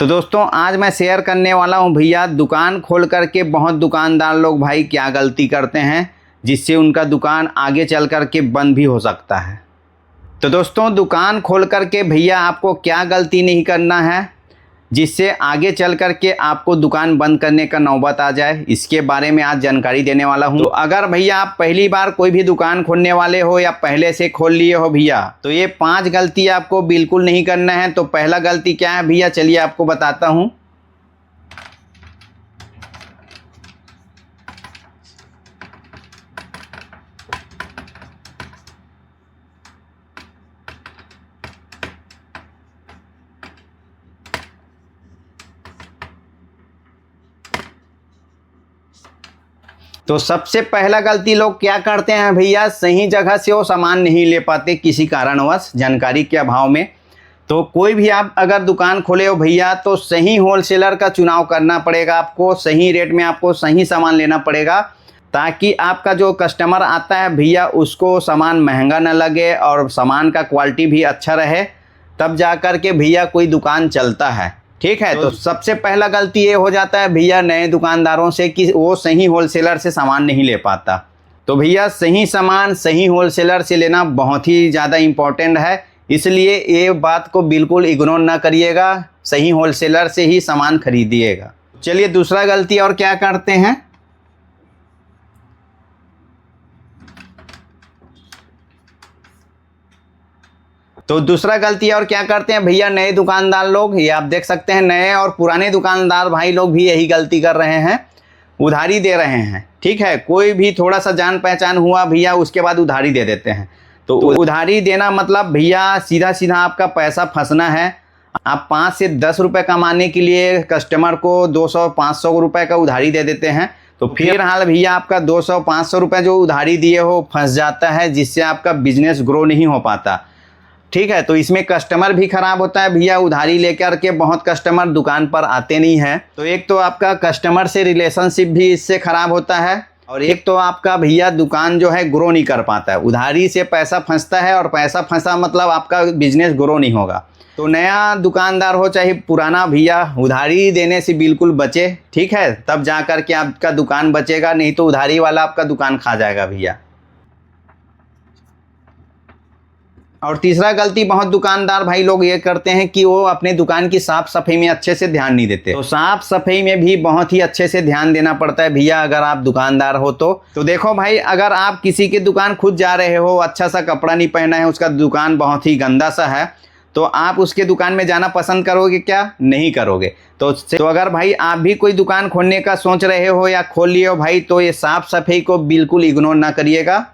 तो दोस्तों आज मैं शेयर करने वाला हूं भैया, दुकान खोल करके बहुत दुकानदार लोग भाई क्या गलती करते हैं जिससे उनका दुकान आगे चल करके बंद भी हो सकता है। तो दोस्तों दुकान खोल करके भैया आपको क्या गलती नहीं करना है जिससे आगे चल करके आपको दुकान बंद करने का नौबत आ जाए, इसके बारे में आज जानकारी देने वाला हूं। तो अगर भैया आप पहली बार कोई भी दुकान खोलने वाले हो या पहले से खोल लिए हो भैया, तो ये 5 गलती आपको बिल्कुल नहीं करना है। तो पहला गलती क्या है भैया, चलिए आपको बताता हूं। तो सबसे पहला गलती लोग क्या करते हैं भैया, सही जगह से वो सामान नहीं ले पाते किसी कारणवश, जानकारी के अभाव में। तो कोई भी आप अगर दुकान खोले हो भैया तो सही होलसेलर का चुनाव करना पड़ेगा आपको, सही रेट में आपको सही सामान लेना पड़ेगा ताकि आपका जो कस्टमर आता है भैया उसको सामान महंगा ना लगे और सामान का क्वालिटी भी अच्छा रहे, तब जा कर के भैया कोई दुकान चलता है। ठीक है, तो सबसे पहला गलती ये हो जाता है भैया नए दुकानदारों से कि वो सही होलसेलर से सामान नहीं ले पाता। तो भैया सही सामान सही होलसेलर से लेना बहुत ही ज़्यादा इम्पोर्टेंट है, इसलिए ये बात को बिल्कुल इग्नोर ना करिएगा, सही होलसेलर से ही सामान खरीदिएगा। चलिए दूसरा गलती और क्या करते हैं। तो दूसरा गलती और क्या करते हैं भैया नए दुकानदार लोग, ये आप देख सकते हैं नए और पुराने दुकानदार भाई लोग भी यही गलती कर रहे हैं, उधारी दे रहे हैं। ठीक है, कोई भी थोड़ा सा जान पहचान हुआ भैया उसके बाद उधारी दे देते हैं। तो उधारी देना मतलब भैया सीधा सीधा आपका पैसा फंसना है। आप 5 से 10 रुपये कमाने के लिए कस्टमर को 200-500 रुपये का उधारी दे देते हैं, तो फिर हाल भैया आपका 200-500 रुपये जो उधारी दिए हो फंस जाता है, जिससे आपका बिजनेस ग्रो नहीं हो पाता। ठीक है, तो इसमें कस्टमर भी खराब होता है भैया, उधारी लेकर के बहुत कस्टमर दुकान पर आते नहीं हैं। तो एक तो आपका कस्टमर से रिलेशनशिप भी इससे खराब होता है और एक तो आपका भैया दुकान जो है ग्रो नहीं कर पाता है। उधारी से पैसा फंसता है और पैसा फंसा मतलब आपका बिजनेस ग्रो नहीं होगा। तो नया दुकानदार हो चाहे पुराना भैया, उधारी देने से बिल्कुल बचे। ठीक है, तब जा कर के आपका दुकान बचेगा, नहीं तो उधारी वाला आपका दुकान खा जाएगा भैया। और तीसरा गलती बहुत दुकानदार भाई लोग ये करते हैं कि वो अपने दुकान की साफ सफाई में अच्छे से ध्यान नहीं देते। तो साफ सफाई में भी बहुत ही अच्छे से ध्यान देना पड़ता है भैया अगर आप दुकानदार हो तो देखो भाई, अगर आप किसी की दुकान खुद जा रहे हो, अच्छा सा कपड़ा नहीं पहना है, उसका दुकान बहुत ही गंदा सा है, तो आप उसके दुकान में जाना पसंद करोगे क्या? नहीं करोगे। तो अगर भाई आप भी कोई दुकान खोलने का सोच रहे हो या खोल लिए हो भाई, तो ये साफ सफाई को बिल्कुल इग्नोर ना करिएगा,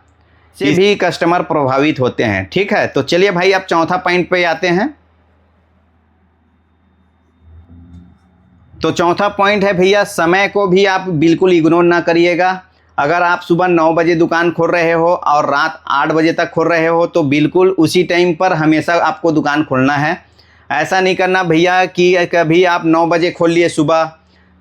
से भी कस्टमर प्रभावित होते हैं। ठीक है, तो चलिए भाई अब चौथा पॉइंट पे आते हैं। तो चौथा पॉइंट है भैया समय को भी आप बिल्कुल इग्नोर ना करिएगा। अगर आप सुबह 9 बजे दुकान खोल रहे हो और रात 8 बजे तक खोल रहे हो तो बिल्कुल उसी टाइम पर हमेशा आपको दुकान खोलना है। ऐसा नहीं करना भैया कि कभी आप 9 बजे खोल लिए सुबह,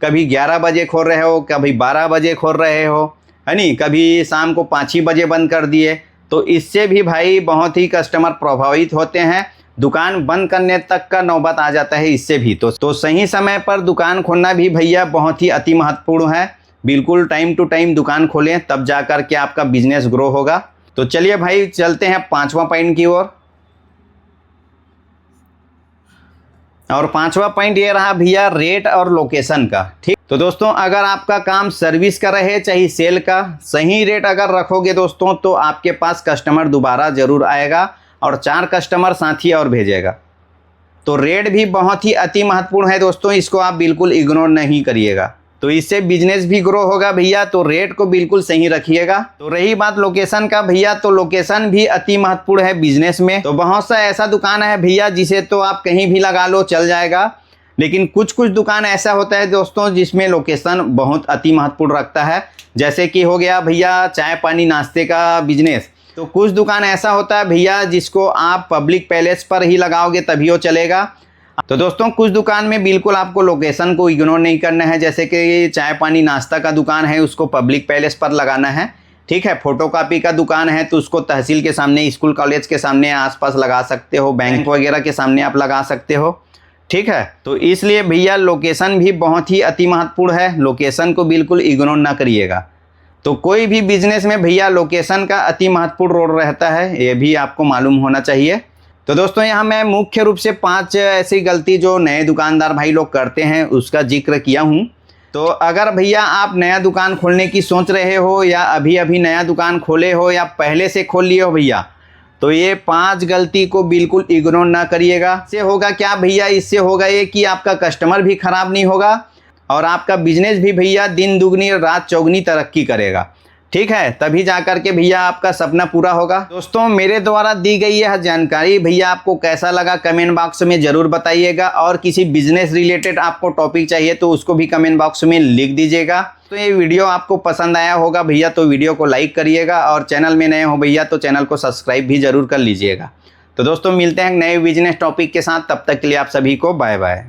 कभी 11 बजे खोल रहे हो, कभी 12 बजे खोल रहे हो, है नहीं, कभी शाम को 5 ही बजे बंद कर दिए। तो इससे भी भाई बहुत ही कस्टमर प्रभावित होते हैं, दुकान बंद करने तक का नौबत आ जाता है इससे भी। तो सही समय पर दुकान खोलना भी भैया बहुत ही अति महत्वपूर्ण है। बिल्कुल टाइम टू टाइम दुकान खोलें, तब जा कर के आपका बिजनेस ग्रो होगा। तो चलिए भाई चलते हैं 5वां पॉइंट की ओर। और 5वां पॉइंट ये रहा भैया रेट और लोकेशन का। ठीक, तो दोस्तों अगर आपका काम सर्विस का रहे चाहे सेल का, सही रेट अगर रखोगे दोस्तों तो आपके पास कस्टमर दोबारा ज़रूर आएगा और 4 कस्टमर साथ ही और भेजेगा। तो रेट भी बहुत ही अति महत्वपूर्ण है दोस्तों, इसको आप बिल्कुल इग्नोर नहीं करिएगा, तो इससे बिजनेस भी ग्रो होगा भैया। तो रेट को बिल्कुल सही रखिएगा। तो रही बात लोकेशन का भैया, तो लोकेशन भी अति महत्वपूर्ण है बिजनेस में। तो बहुत सा ऐसा दुकान है भैया जिसे तो आप कहीं भी लगा लो चल जाएगा, लेकिन कुछ कुछ दुकान ऐसा होता है दोस्तों जिसमें लोकेशन बहुत अति महत्वपूर्ण रखता है। जैसे कि हो गया भैया चाय पानी नाश्ते का बिजनेस, तो कुछ दुकान ऐसा होता है भैया जिसको आप पब्लिक पैलेस पर ही लगाओगे तभी वो चलेगा। तो दोस्तों कुछ दुकान में बिल्कुल आपको लोकेशन को इग्नोर नहीं करना है। जैसे कि चाय पानी नाश्ता का दुकान है उसको पब्लिक पैलेस पर लगाना है। ठीक है, फोटोकॉपी का दुकान है तो उसको तहसील के सामने, स्कूल कॉलेज के सामने आसपास लगा सकते हो, बैंक वगैरह के सामने आप लगा सकते हो। ठीक है। तो इसलिए भैया लोकेशन भी बहुत ही अति महत्वपूर्ण है, लोकेशन को बिल्कुल इग्नोर ना करिएगा। तो कोई भी बिजनेस में भैया लोकेशन का अति महत्वपूर्ण रोल रहता है, ये भी आपको मालूम होना चाहिए। तो दोस्तों यहाँ मैं मुख्य रूप से 5 ऐसी गलती जो नए दुकानदार भाई लोग करते हैं उसका जिक्र किया हूँ। तो अगर भैया आप नया दुकान खोलने की सोच रहे हो या अभी अभी नया दुकान खोले हो या पहले से खोल लिए हो भैया, तो ये 5 गलती को बिल्कुल इग्नोर ना करिएगा। इससे होगा क्या भैया, इससे होगा ये कि आपका कस्टमर भी खराब नहीं होगा और आपका बिजनेस भी भैया दिन दुगनी रात चौगनी तरक्की करेगा। ठीक है, तभी जा कर के भैया आपका सपना पूरा होगा। दोस्तों मेरे द्वारा दी गई यह जानकारी भैया आपको कैसा लगा कमेंट बॉक्स में ज़रूर बताइएगा, और किसी बिजनेस रिलेटेड आपको टॉपिक चाहिए तो उसको भी कमेंट बॉक्स में लिख दीजिएगा। तो ये वीडियो आपको पसंद आया होगा भैया तो वीडियो को लाइक करिएगा, और चैनल में नए हो भैया तो चैनल को सब्सक्राइब भी ज़रूर कर लीजिएगा। तो दोस्तों मिलते हैं नए बिजनेस टॉपिक के साथ, तब तक के लिए आप सभी को बाय बाय।